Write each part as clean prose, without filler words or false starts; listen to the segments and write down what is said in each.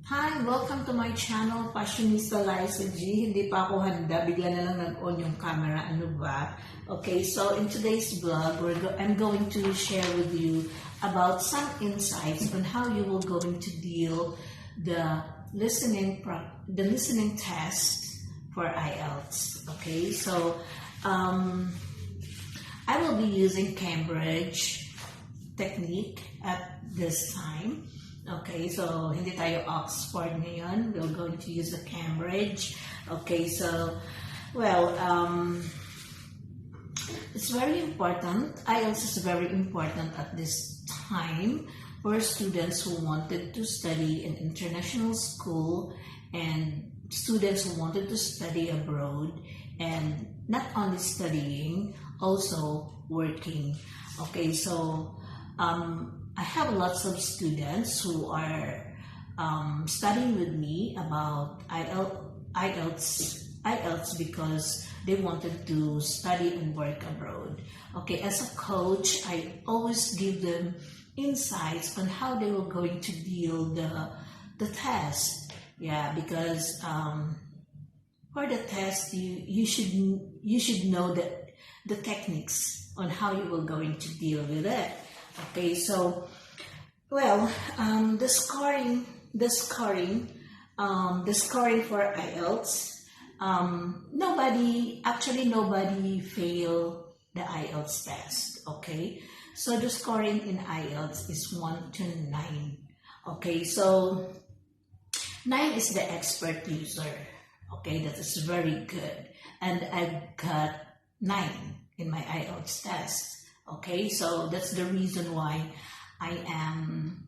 Hi! Welcome to my channel, Fashionista Liza G. Hindi pa ako handa, bigla na lang nag-on yung camera, ano ba? Okay, so in today's vlog, I'm going to share with you about some insights on how you will going to deal the listening test for IELTS. Okay, so I will be using Cambridge technique at this time. Okay, so hindi tayo Oxford ngayon. We're going to use the Cambridge. Okay, so, well, it's very important. IELTS is very important at this time for students who wanted to study in international school and students who wanted to study abroad and not only studying, also working. Okay, so, I have lots of students who are studying with me about IELTS because they wanted to study and work abroad. Okay, as a coach, I always give them insights on how they were going to deal the test. Yeah, because for the test, you should know the techniques on how you were going to deal with it. Okay, so, well, the scoring for IELTS, nobody failed the IELTS test. Okay, so the scoring in IELTS is 1 to 9. Okay, so 9 is the expert user. Okay, that is very good, and I've got 9 in my IELTS test. Okay, so that's the reason why I am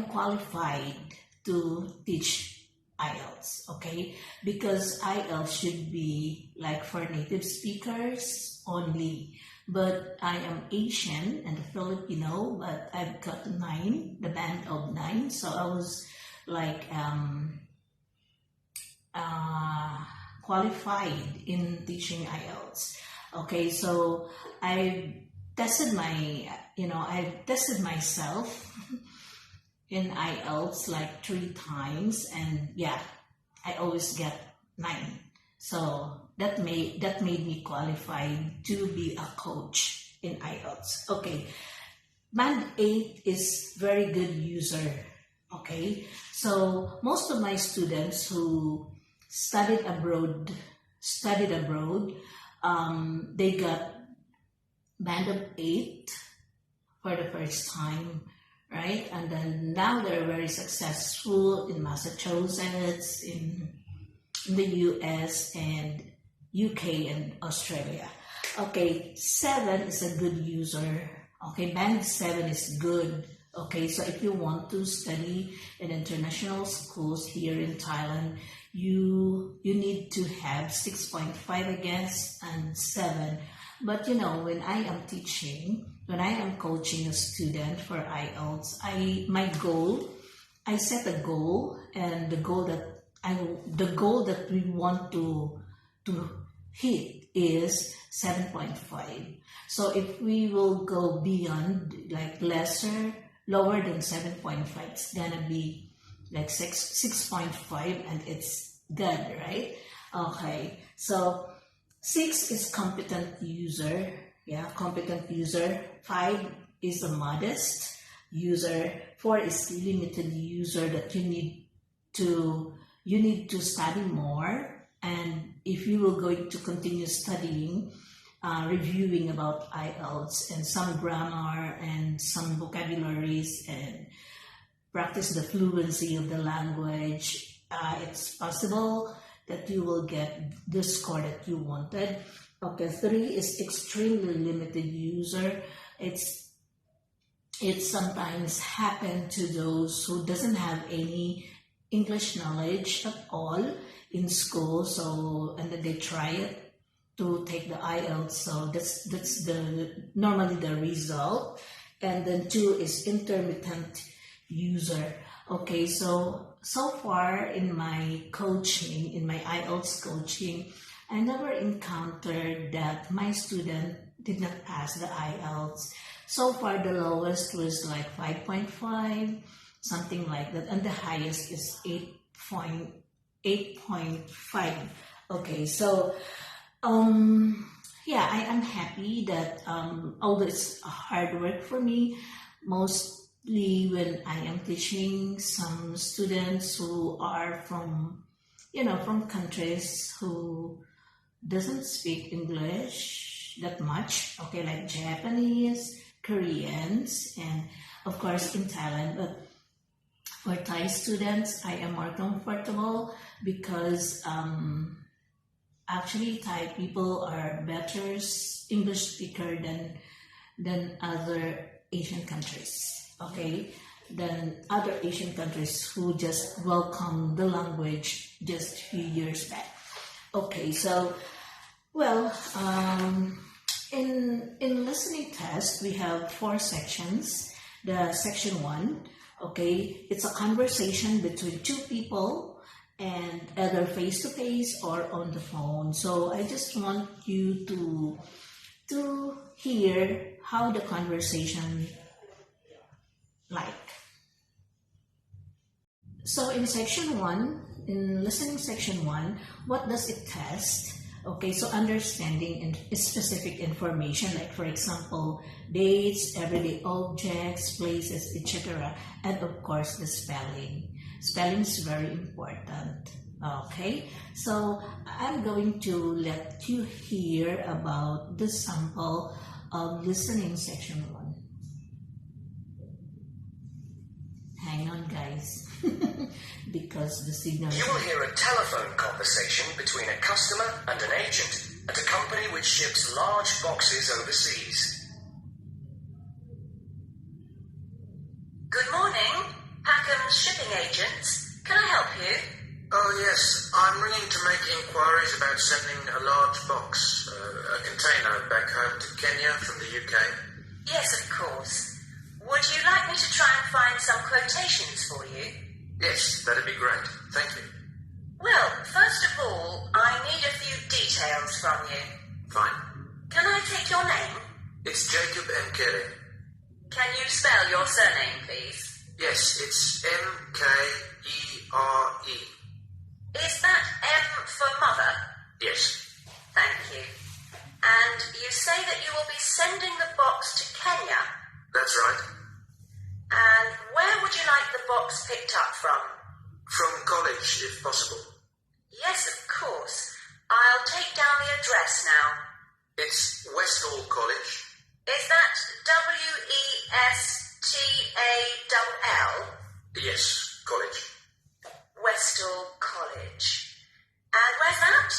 qualified to teach IELTS, okay? Because IELTS should be like for native speakers only. But I am Asian and Filipino, but I've got 9, the band of 9. So I was like qualified in teaching IELTS. Okay, so I've tested myself in IELTS like 3 times, and yeah, I always get 9. So that made me qualified to be a coach in IELTS. Okay, band 8 is very good user. Okay, so most of my students who studied abroad, they got band of 8 for the first time, right? And then now they're very successful in Massachusetts, in the US and UK and Australia. Okay, 7 is a good user. Okay, band 7 is good. Okay, so if you want to study in international schools here in Thailand, you need to have 6.5, I guess, and 7. But you know, when I am coaching a student for IELTS, I set a goal, and the goal that we want to hit is 7.5. So if we will go beyond, like lower than 7.5, it's gonna be like 6.5, and it's good, right? Okay, so 6 is competent user. Yeah, competent user. 5 is a modest user. 4 is limited user, that you need to study more. And if you will going to continue studying, reviewing about IELTS and some grammar and some vocabularies and practice the fluency of the language, it's possible that you will get the score that you wanted. Okay, 3 is extremely limited user. It sometimes happens to those who doesn't have any English knowledge at all in school, so and then they try it to take the IELTS. So that's normally the result. And then 2 is intermittent user. Okay, so far in my coaching, in my IELTS coaching, I never encountered that my student did not pass the IELTS. So far, the lowest was like 5.5, something like that, and the highest is 8.5. Okay, so yeah, I am happy that although it's hard work for me, mostly when I am teaching some students who are from, from countries who doesn't speak English that much, okay, like Japanese, Koreans, and of course in Thailand. But for Thai students, I am more comfortable because actually Thai people are better English speaker than other Asian countries, okay? Than other Asian countries who just welcomed the language just a few years back. Okay, so, well, in listening test, we have 4 sections. The section 1, okay, it's a conversation between 2 people, and either face-to-face or on the phone. So I just want you to hear how the conversation like. So in section 1, in listening section 1, what does it test? Okay, so understanding specific information, like for example, dates, everyday objects, places, etc. And of course, the spelling. Spelling is very important. Okay, so I'm going to let you hear about the sample of listening section 1. Hang on, guys, because the signal... You will hear a telephone conversation between a customer and an agent at a company which ships large boxes overseas. Good morning, Packham's shipping agents. Can I help you? Oh yes, I'm ringing to make inquiries about sending a large box, a container back home to Kenya from the UK. Yes, of course. Would you like me to try and find some quotations for you? Yes, that'd be great. Thank you. Well, first of all, I need a few details from you. Fine. Can I take your name? It's Jacob Mkele. Can you spell your surname, please? Yes, it's M-K-E-R-E. Is that M for mother? Yes. Thank you. And you say that you will be sending the box to Kenya? That's right. And where would you like the box picked up from? From college, if possible. Yes, of course. I'll take down the address now. It's Westall College. Is that W-E-S-T-A-L-L? Yes, college. Westall College. And where's that?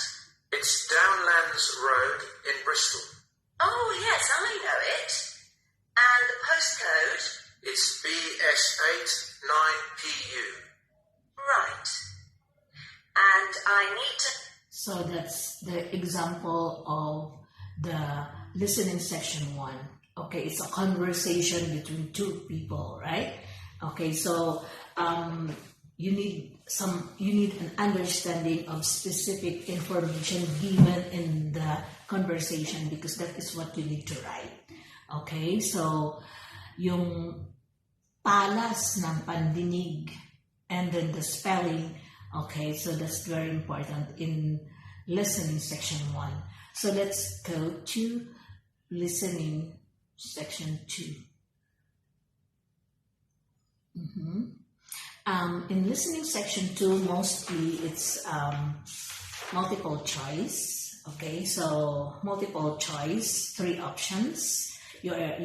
It's Downlands Road in Bristol. Oh, yes, I know it. And the postcode? It's BS89PU. Right. And I need to... So that's the example of the listening section 1. Okay, it's a conversation between 2 people, right? Okay, so you need an understanding of specific information given in the conversation, because that is what you need to write. Okay, so yung palas ng pandinig and then the spelling, okay, so that's very important in listening section 1. So let's go to listening section 2. In listening section 2, mostly it's multiple choice. Okay, so multiple choice, 3 options. You have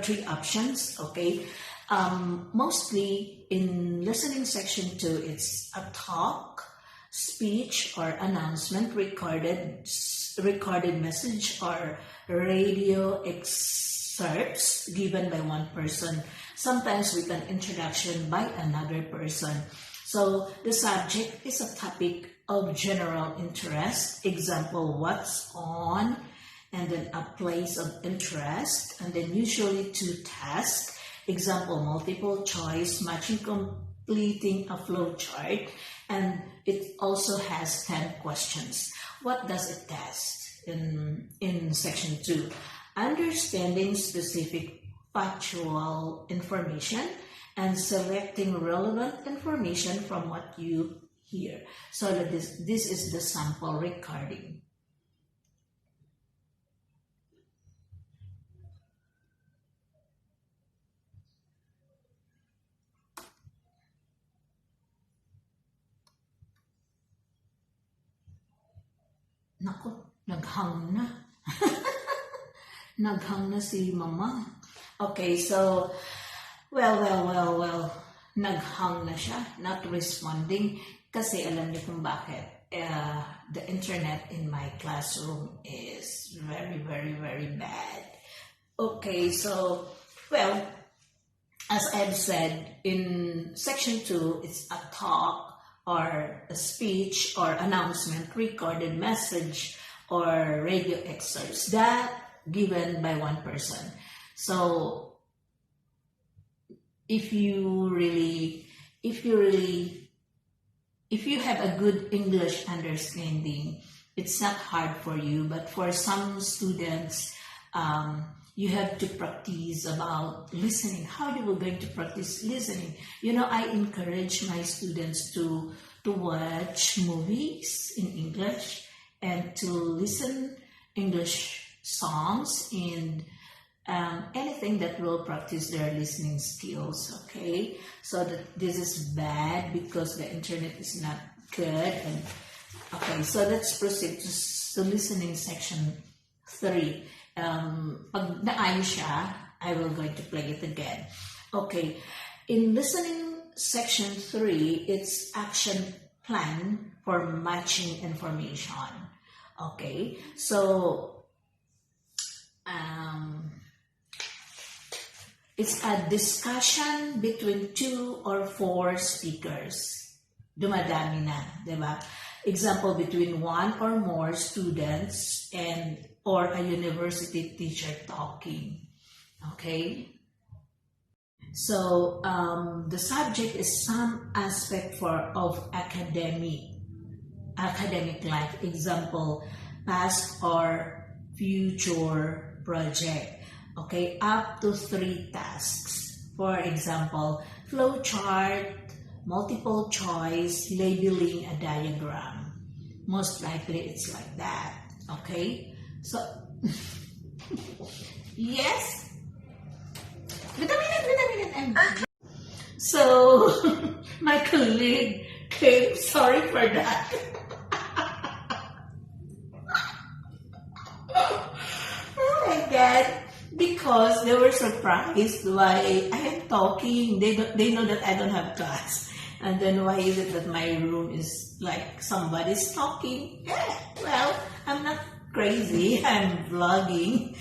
3 options. Okay, mostly in listening section 2, it's a talk, speech or announcement, recorded message or radio excerpts given by one person, sometimes with an introduction by another person. So the subject is a topic of general interest, example, what's on, and then a place of interest, and then usually 2 tasks, example, multiple choice, matching, completing a flow chart, and it also has 10 questions. What does it test in section 2? Understanding specific factual information and selecting relevant information from what you hear. So that this is the sample recording. Naku, naghang na. Naghang na si Mama. Okay, so, well, naghang na siya, not responding, kasi alam niyo kung bakit. The internet in my classroom is very, very, very bad. Okay, so, well, as I've said, in section 2, it's a talk, or a speech, or announcement, recorded message, or radio excerpts that given by one person. So if you have a good English understanding, it's not hard for you, but for some students, you have to practice about listening. How you were going to practice listening? You know, I encourage my students to watch movies in English and to listen English songs and anything that will practice their listening skills. Okay, so that this is bad because the internet is not good. And okay, so let's proceed to listening section 3. Pag naayos siya, I will going to play it again. Okay, in listening section 3, it's action plan for matching information. Okay, so it's a discussion between 2 or 4 speakers. Dumadami na, diba? Example, between 1 or more students and or a university teacher talking. Okay? So, the subject is some aspect of academic life. Example, past or future project. Okay, up to 3 tasks. For example, flow chart, multiple choice, labeling a diagram. Most likely it's like that. Okay, so yes. Wait a minute. So my colleague came. Sorry for that. Oh my God. Because they were surprised why I am talking. They know that I don't have class. And then why is it that my room is like somebody's talking? Yeah, well, I'm not crazy. I'm vlogging.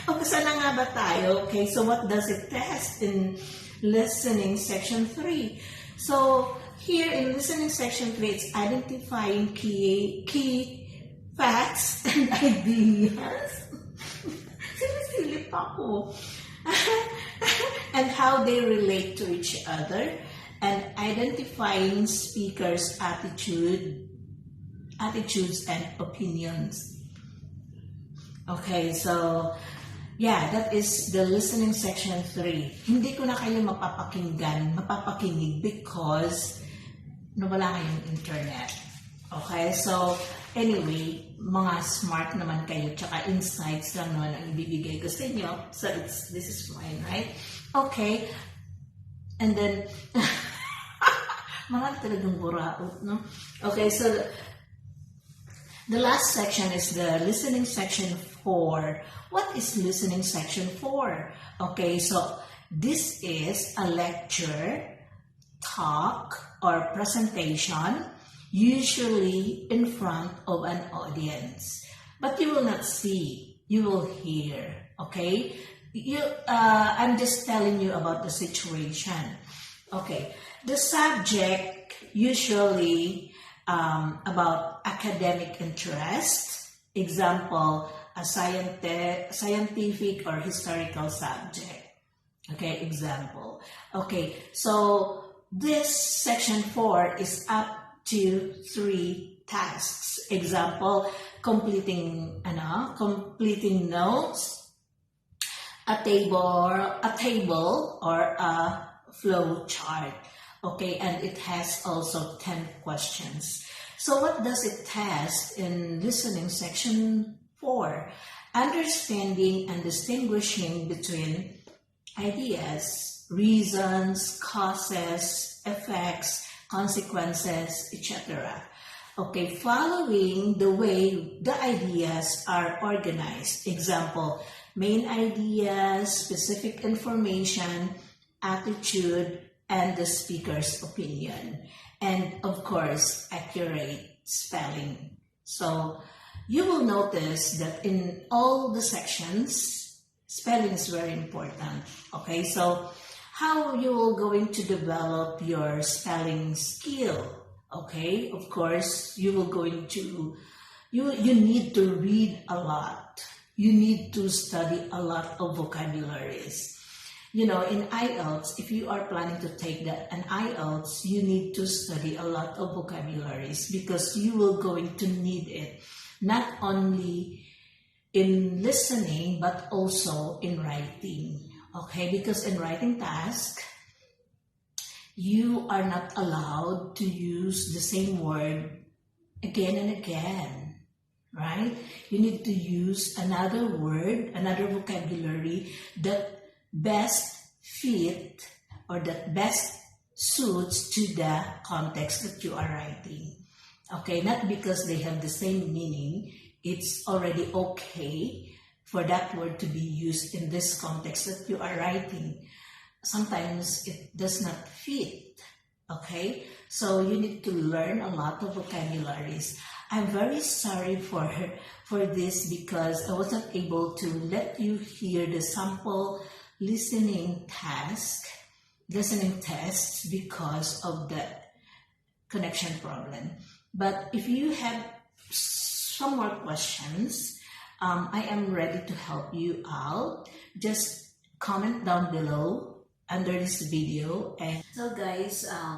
Okay, saan na nga ba tayo? Okay, so what does it test in listening section 3? So here in listening section 3, it's identifying key facts and ideas. Sili-sili pa ko. And how they relate to each other, and identifying speakers' attitudes and opinions. Okay, so yeah, that is the listening section 3. Hindi ko na kayo mapapakinig because nawala kayong internet. Okay, so anyway, mga smart naman kayo, tsaka insights lang naman ang ibibigay ko sa inyo. So this is fine, right? Okay. And then, mga talagang buraot, no? Okay, so the last section is the listening section 4. What is listening section 4? Okay, so this is a lecture, talk, or presentation, usually in front of an audience. But you will not see, you will hear, okay? I'm just telling you about the situation. Okay, the subject usually about academic interest, example, a scientific or historical subject. Okay, example. Okay, so this section 4 is up to 3 tasks. Example, completing notes, a table or a flow chart. Okay, and it has also 10 questions. So what does it test in listening section 4? Understanding and distinguishing between ideas, reasons, causes, effects, consequences, etc. Okay, following the way the ideas are organized. Example, main ideas, specific information, attitude, and the speaker's opinion. And of course, accurate spelling. So you will notice that in all the sections, spelling is very important. Okay, so how you will going to develop your spelling skill? Okay, of course, you will going to, you need to read a lot. You need to study a lot of vocabularies. You know, in IELTS, if you are planning to take an IELTS, you need to study a lot of vocabularies because you will going to need it, not only in listening, but also in writing. Okay, because in writing task, you are not allowed to use the same word again and again, right? You need to use another word, another vocabulary that best fit or that best suits to the context that you are writing. Okay, not because they have the same meaning, it's already okay for that word to be used in this context that you are writing. Sometimes it does not fit, okay? So you need to learn a lot of vocabularies. I'm very sorry for this because I wasn't able to let you hear the sample listening tests because of the connection problem. But if you have some more questions, I am ready to help you out. Just comment down below under this video. And so guys,